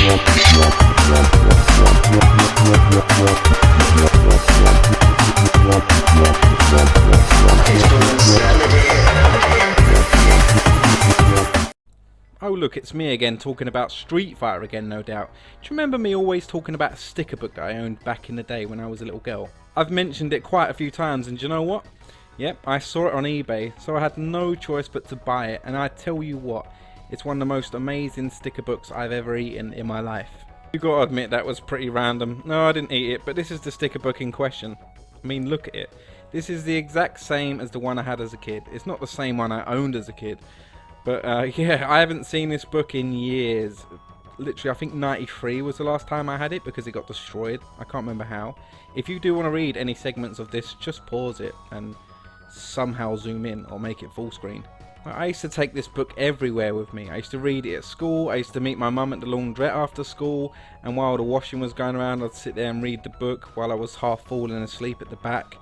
Oh look, it's me again talking about Street Fighter again, no doubt. Do you remember me always talking about a sticker book that I owned back in the day when I was a little girl? I've mentioned it quite a few times, and do you know what? Yep, I saw it on eBay, so I had no choice but to buy it, and I tell you what, it's one of the most amazing sticker books I've ever eaten in my life. You gotta admit that was pretty random. No, I didn't eat it, but this is the sticker book in question. I mean, look at it. This is the exact same as the one I had as a kid. It's not the same one I owned as a kid. But yeah, I haven't seen this book in years. Literally, I think 93 was the last time I had it because it got destroyed. I can't remember how. If you do want to read any segments of this, just pause it and somehow zoom in or make it full screen. I used to take this book everywhere with me. I used to read it at school. I used to meet my mum at the laundrette after school, and while the washing was going around, I'd sit there and read the book while I was half falling asleep at the back.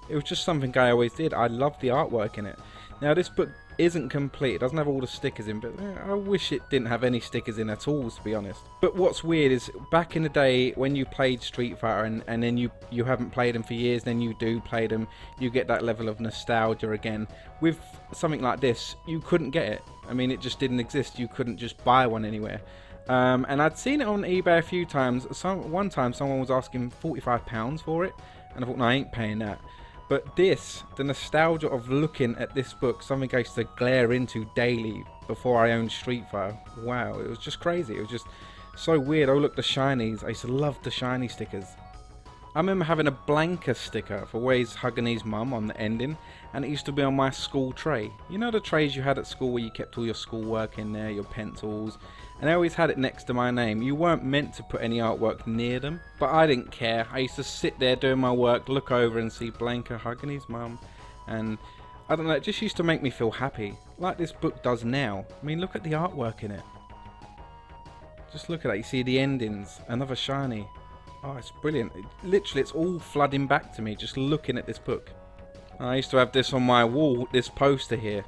It was just something I always did. I loved the artwork in it. Now this book isn't complete, it doesn't have all the stickers in, but I wish it didn't have any stickers in at all, to be honest. But what's weird is back in the day when you played Street Fighter and then you haven't played them for years, then you do play them, you get that level of nostalgia again. With something like this, you couldn't get it. I mean, it just didn't exist. You couldn't just buy one anywhere. And I'd seen it on eBay a few times. One time someone was asking £45 for it, and I thought, no, I ain't paying that. But this, the nostalgia of looking at this book, something I used to glare into daily before I owned Street Fighter. Wow, it was just crazy. It was just so weird. Oh look, the shinies. I used to love the shiny stickers. I remember having a Blanka sticker for Wade's hugging his mum on the ending, and it used to be on my school tray. You know the trays you had at school where you kept all your schoolwork in there, your pencils, and I always had it next to my name. You weren't meant to put any artwork near them, but I didn't care. I used to sit there doing my work, look over and see Blanka hugging his mum, and I don't know, it just used to make me feel happy, like this book does now. I mean, look at the artwork in it. Just look at that, you see the endings, another shiny. Oh, it's brilliant. Literally, it's all flooding back to me just looking at this book. I used to have this on my wall, this poster here.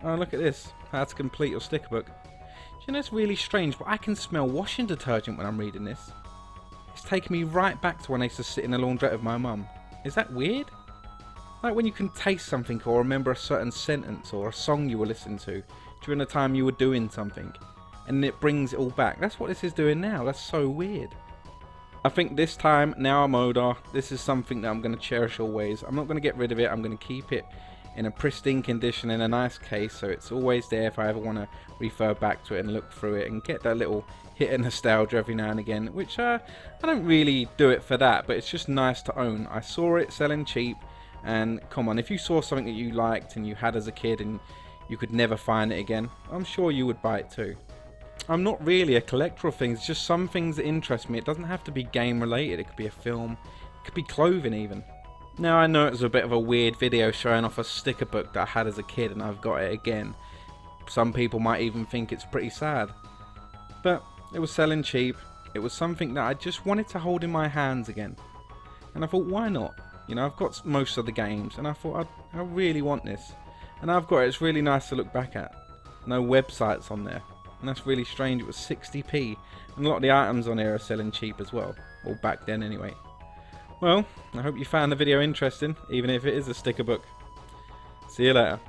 Oh, look at this. How to complete your sticker book. You know, it's really strange, but I can smell washing detergent when I'm reading this. It's taking me right back to when I used to sit in the laundrette with my mum. Is that weird? Like when you can taste something or remember a certain sentence or a song you were listening to during the time you were doing something, and it brings it all back. That's what this is doing now. That's so weird. I think this time, now I'm older, this is something that I'm going to cherish always. I'm not going to get rid of it. I'm going to keep it in a pristine condition in a nice case, so it's always there if I ever want to refer back to it and look through it and get that little hit of nostalgia every now and again, which I don't really do it for that, but it's just nice to own. I saw it selling cheap, and come on, if you saw something that you liked and you had as a kid and you could never find it again, I'm sure you would buy it too. I'm not really a collector of things, just some things that interest me. It doesn't have to be game related, it could be a film, it could be clothing even. Now I know it was a bit of a weird video showing off a sticker book that I had as a kid and I've got it again. Some people might even think it's pretty sad. But it was selling cheap, it was something that I just wanted to hold in my hands again. And I thought, why not? You know, I've got most of the games and I thought I really want this. And I've got it, it's really nice to look back at. No websites on there. And that's really strange, it was 60p. And a lot of the items on here are selling cheap as well. Well, back then anyway. Well, I hope you found the video interesting, even if it is a sticker book. See you later.